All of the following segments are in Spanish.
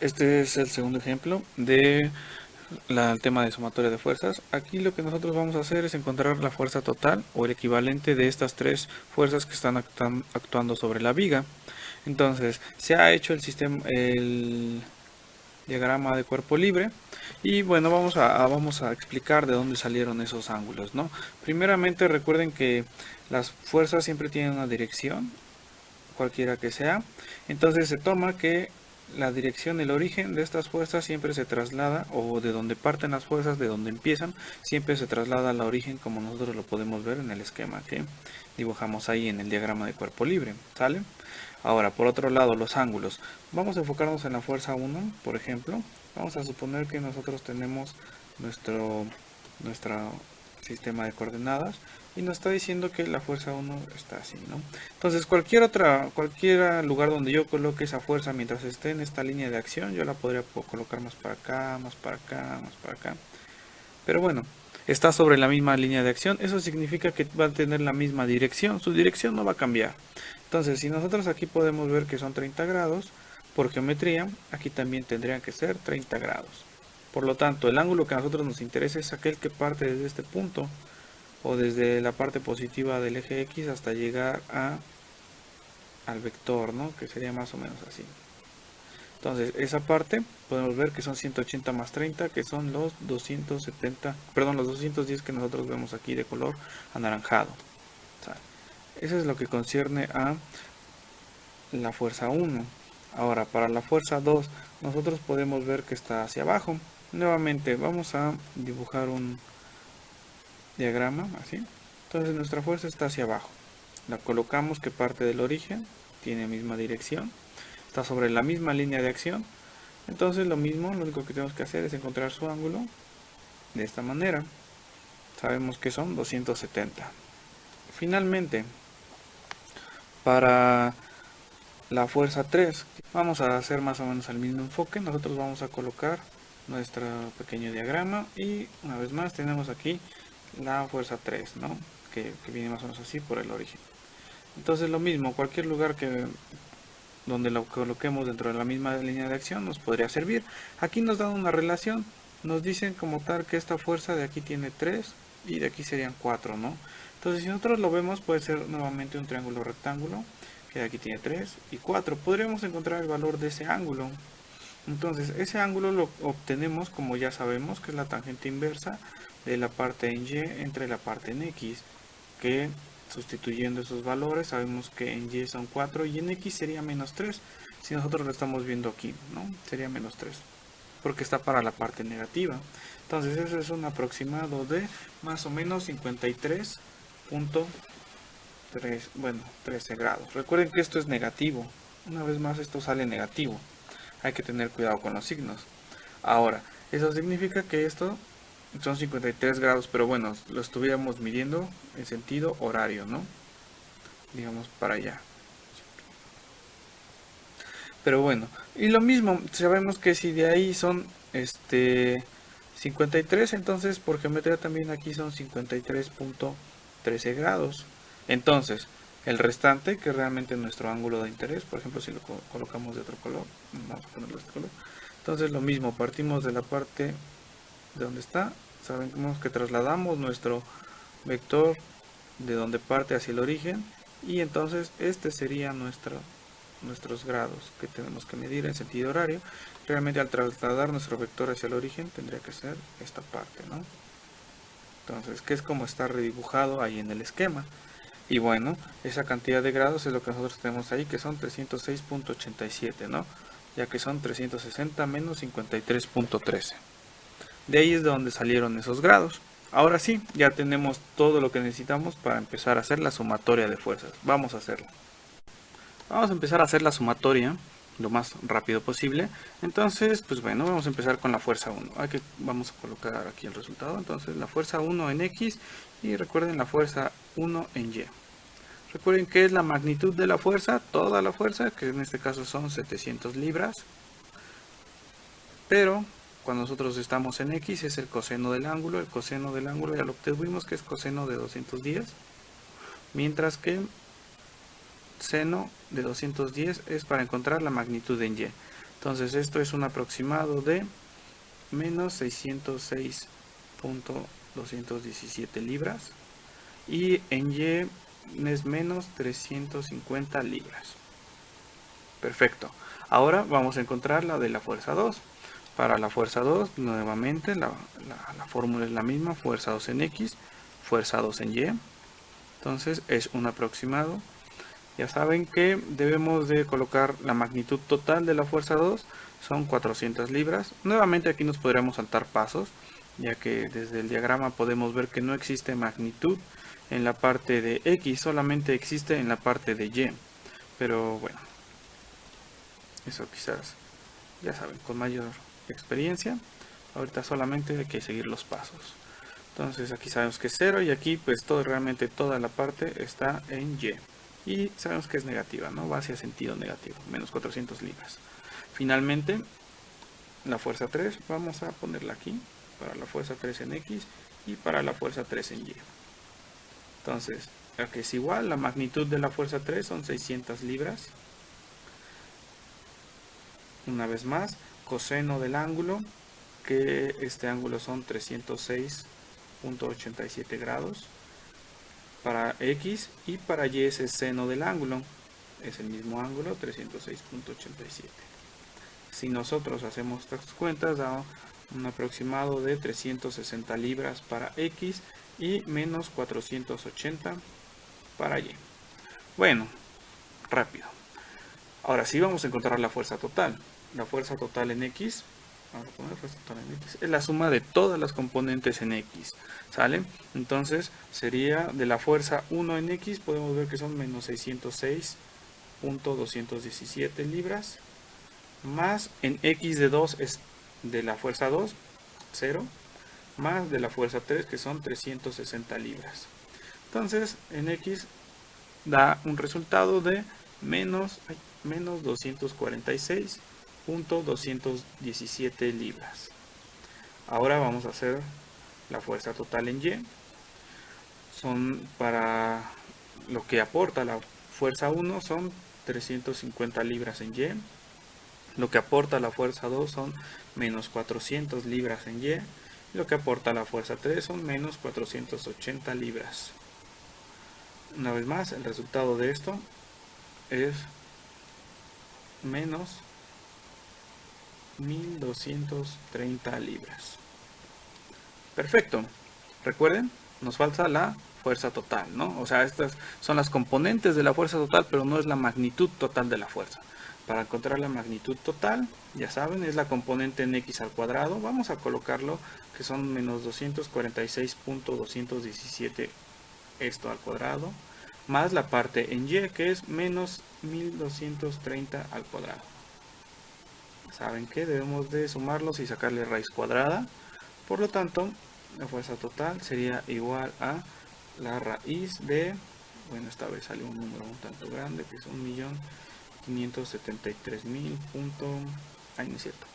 Este es el segundo ejemplo de el tema de sumatoria de fuerzas. Aquí lo que nosotros vamos a hacer es encontrar la fuerza total o el equivalente de estas tres fuerzas que están actuando sobre la viga. Entonces, se ha hecho el diagrama de cuerpo libre y bueno, vamos a explicar de dónde salieron esos ángulos, ¿no? Primeramente, recuerden que las fuerzas siempre tienen una dirección, cualquiera que sea. Entonces se toma que la dirección, el origen de estas fuerzas siempre se traslada, o de donde parten las fuerzas, de donde empiezan, siempre se traslada al origen, como nosotros lo podemos ver en el esquema que dibujamos ahí en el diagrama de cuerpo libre, ¿sale? Ahora, por otro lado, los ángulos. Vamos a enfocarnos en la fuerza 1, por ejemplo. Vamos a suponer que nosotros tenemos nuestro sistema de coordenadas y nos está diciendo que la fuerza 1 está así, ¿no? Entonces cualquier lugar donde yo coloque esa fuerza mientras esté en esta línea de acción, yo la podría colocar más para acá, más para acá, más para acá. Pero bueno, está sobre la misma línea de acción, eso significa que va a tener la misma dirección, su dirección no va a cambiar. Entonces, si nosotros aquí podemos ver que son 30 grados, por geometría, aquí también tendrían que ser 30 grados. Por lo tanto, el ángulo que a nosotros nos interesa es aquel que parte desde este punto, o desde la parte positiva del eje X hasta llegar al vector, ¿no? Que sería más o menos así. Entonces, esa parte podemos ver que son 180 más 30, que son los 270, perdón, los 210 que nosotros vemos aquí de color anaranjado. O sea, eso es lo que concierne a la fuerza 1. Ahora, para la fuerza 2, nosotros podemos ver que está hacia abajo. Nuevamente, vamos a dibujar un diagrama así. Entonces, nuestra fuerza está hacia abajo. La colocamos que parte del origen, tiene misma dirección, está sobre la misma línea de acción. Entonces lo mismo, lo único que tenemos que hacer es encontrar su ángulo de esta manera. Sabemos que son 270. Finalmente, para la fuerza 3, vamos a hacer más o menos el mismo enfoque. Nosotros vamos a colocar nuestro pequeño diagrama y una vez más tenemos aquí la fuerza 3, ¿no? Que viene más o menos así por el origen. Entonces lo mismo, cualquier lugar donde lo coloquemos dentro de la misma línea de acción nos podría servir. Aquí nos dan una relación, nos dicen como tal que esta fuerza de aquí tiene 3 y de aquí serían 4, ¿no? Entonces si nosotros lo vemos puede ser nuevamente un triángulo rectángulo, que de aquí tiene 3 y 4. Podríamos encontrar el valor de ese ángulo. Entonces ese ángulo lo obtenemos, como ya sabemos, que es la tangente inversa de la parte en Y entre la parte en X, que sustituyendo esos valores sabemos que en Y son 4 y en X sería menos 3. Si nosotros lo estamos viendo aquí, ¿no? Sería menos 3, porque está para la parte negativa. Entonces eso es un aproximado de más o menos 53.3, bueno, 13 grados. Recuerden que esto es negativo. Una vez más esto sale negativo. Hay que tener cuidado con los signos. Ahora, eso significa que esto son 53 grados, pero bueno, lo estuviéramos midiendo en sentido horario, ¿no? Digamos para allá. Pero bueno, y lo mismo, sabemos que si de ahí son 53, entonces por geometría también aquí son 53.13 grados. Entonces, el restante, que es realmente nuestro ángulo de interés, por ejemplo, si lo colocamos de otro color, vamos a ponerlo de este color. Entonces, lo mismo, partimos de la parte de donde está, sabemos que trasladamos nuestro vector de donde parte hacia el origen y entonces este sería nuestros grados que tenemos que medir en sentido horario. Realmente al trasladar nuestro vector hacia el origen tendría que ser esta parte, ¿no? Entonces, que es como está redibujado ahí en el esquema. Y bueno, esa cantidad de grados es lo que nosotros tenemos ahí, que son 306.87, ¿no? Ya que son 360 menos 53.13. De ahí es de donde salieron esos grados. Ahora sí, ya tenemos todo lo que necesitamos para empezar a hacer la sumatoria de fuerzas. Vamos a hacerlo. Vamos a empezar a hacer la sumatoria lo más rápido posible. Entonces, pues bueno, vamos a empezar con la fuerza 1. Vamos a colocar aquí el resultado. Entonces, la fuerza 1 en X y recuerden la fuerza 1 en Y. Recuerden que es la magnitud de la fuerza, toda la fuerza, que en este caso son 700 libras. Pero cuando nosotros estamos en X es el coseno del ángulo. El coseno del ángulo ya lo obtuvimos, que es coseno de 210. Mientras que seno de 210 es para encontrar la magnitud en Y. Entonces esto es un aproximado de menos 606.217 libras. Y en Y es menos 350 libras. Perfecto. Ahora vamos a encontrar la de la fuerza 2. Para la fuerza 2, nuevamente la fórmula es la misma. Fuerza 2 en X, fuerza 2 en Y. Entonces es un aproximado. Ya saben que debemos de colocar la magnitud total de la fuerza 2. Son 400 libras. Nuevamente aquí nos podríamos saltar pasos, ya que desde el diagrama podemos ver que no existe magnitud en la parte de X, solamente existe en la parte de Y. Pero bueno, eso quizás, ya saben, con mayor experiencia. Ahorita solamente hay que seguir los pasos. Entonces aquí sabemos que es 0 y aquí pues realmente toda la parte está en Y. Y sabemos que es negativa, ¿no? Va hacia sentido negativo, menos 400 libras. Finalmente, la fuerza 3 vamos a ponerla aquí, para la fuerza 3 en X y para la fuerza 3 en Y. Entonces, aquí es igual, la magnitud de la fuerza 3 son 600 libras. Una vez más, coseno del ángulo, que este ángulo son 306.87 grados para X, y para Y es el seno del ángulo, es el mismo ángulo, 306.87. Si nosotros hacemos estas cuentas, da un aproximado de 360 libras para X y menos 480 para Y. Bueno, rápido. Ahora sí vamos a encontrar la fuerza total. La fuerza total en X, vamos a poner fuerza total en X, es la suma de todas las componentes en X, ¿sale? Entonces sería de la fuerza 1 en X, podemos ver que son menos 606.217 libras, más en X de 2 es de la fuerza 2, 0, más de la fuerza 3 que son 360 libras. Entonces en X da un resultado de menos 246.217 libras. Ahora vamos a hacer la fuerza total en Y. Son para lo que aporta la fuerza 1 son 350 libras en Y. Lo que aporta la fuerza 2 son menos 400 libras en Y. Lo que aporta la fuerza 3 son menos 480 libras. Una vez más, el resultado de esto es menos 1230 libras. Perfecto. Recuerden, nos falta la fuerza total, ¿no? O sea, estas son las componentes de la fuerza total, pero no es la magnitud total de la fuerza. Para encontrar la magnitud total, ya saben, es la componente en X al cuadrado. Vamos a colocarlo que son menos 246.217 esto al cuadrado, más la parte en Y que es menos 1230 al cuadrado. Saben que debemos de sumarlos y sacarle raíz cuadrada. Por lo tanto, la fuerza total sería igual a la raíz de, bueno, esta vez salió un número un tanto grande, que es 1.573.000. Ay, no es cierto.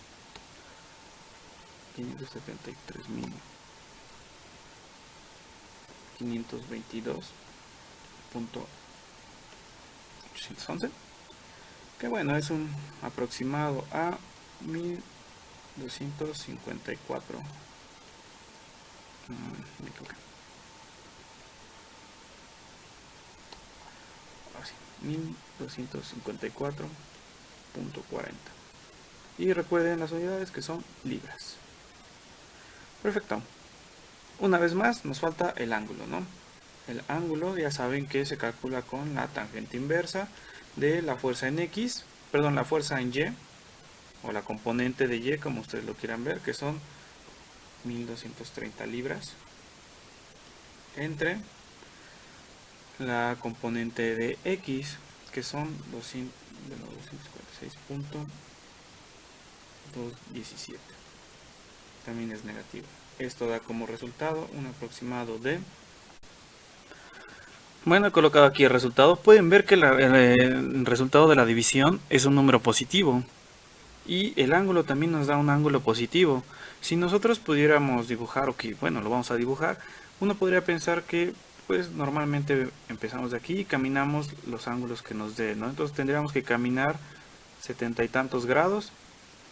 573.522.811, que bueno, es un aproximado a 1254. 1254.40. Y recuerden las unidades que son libras. Perfecto. Una vez más nos falta el ángulo, ¿no? El ángulo ya saben que se calcula con la tangente inversa de la fuerza en X, perdón, la fuerza en Y, o la componente de Y, como ustedes lo quieran ver, que son 1230 libras, entre la componente de X, que son 246.217. También es negativo. Esto da como resultado un aproximado de... Bueno, he colocado aquí el resultado. Pueden ver que el resultado de la división es un número positivo. Y el ángulo también nos da un ángulo positivo. Si nosotros pudiéramos dibujar, o que bueno, lo vamos a dibujar, uno podría pensar que pues normalmente empezamos de aquí y caminamos los ángulos que nos dé, ¿no? Entonces tendríamos que caminar 70 y tantos grados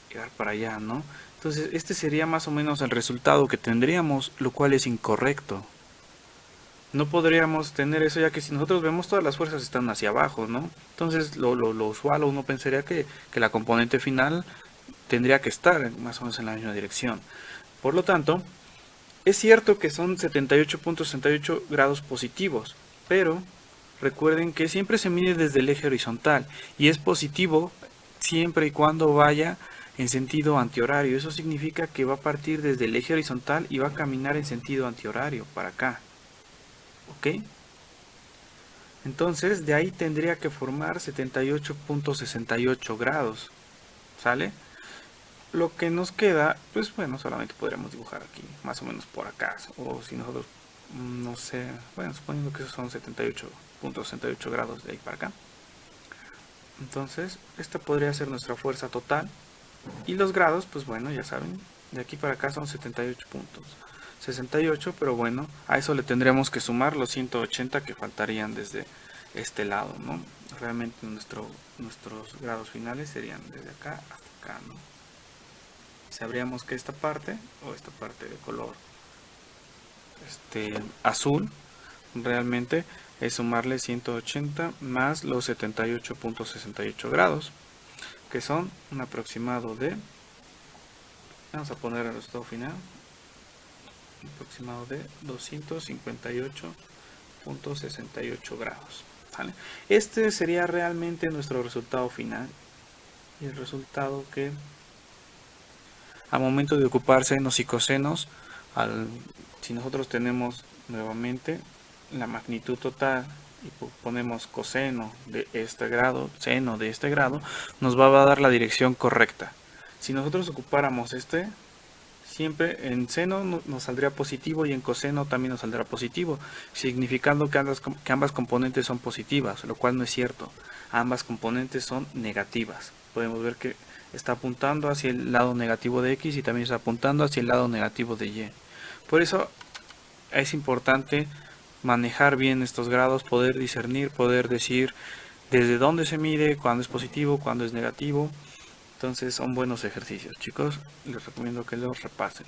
llegar para allá, ¿no? Entonces este sería más o menos el resultado que tendríamos, lo cual es incorrecto. No podríamos tener eso, ya que si nosotros vemos, todas las fuerzas están hacia abajo, ¿no? Entonces lo usual, uno pensaría que la componente final tendría que estar más o menos en la misma dirección. Por lo tanto, es cierto que son 78.68 grados positivos, pero recuerden que siempre se mide desde el eje horizontal y es positivo siempre y cuando vaya en sentido antihorario. Eso significa que va a partir desde el eje horizontal y va a caminar en sentido antihorario para acá. ¿Ok? Entonces de ahí tendría que formar 78.68 grados. ¿Sale? Lo que nos queda, pues bueno, solamente podríamos dibujar aquí, más o menos por acá. O si nosotros, no sé, bueno, suponiendo que esos son 78.68 grados de ahí para acá. Entonces, esta podría ser nuestra fuerza total. Y los grados, pues bueno, ya saben, de aquí para acá son 78.68, pero bueno, a eso le tendríamos que sumar los 180 que faltarían desde este lado, ¿no? Realmente nuestros grados finales serían desde acá hasta acá, ¿no? Sabríamos que esta parte, o esta parte de color azul, realmente es sumarle 180 más los 78.68 grados, que son un aproximado de, vamos a poner el resultado final, un aproximado de 258.68 grados. ¿Vale? Este sería realmente nuestro resultado final, y el resultado que al momento de ocupar senos y cosenos, si nosotros tenemos nuevamente la magnitud total y ponemos coseno de este grado, seno de este grado, nos va a dar la dirección correcta. Si nosotros ocupáramos siempre en seno nos saldría positivo y en coseno también nos saldrá positivo, significando que ambas componentes son positivas, lo cual no es cierto. Ambas componentes son negativas. Podemos ver que está apuntando hacia el lado negativo de X y también está apuntando hacia el lado negativo de Y. Por eso es importante manejar bien estos grados, poder discernir, poder decir desde dónde se mide, cuándo es positivo, cuándo es negativo. Entonces son buenos ejercicios, chicos. Les recomiendo que los repasen.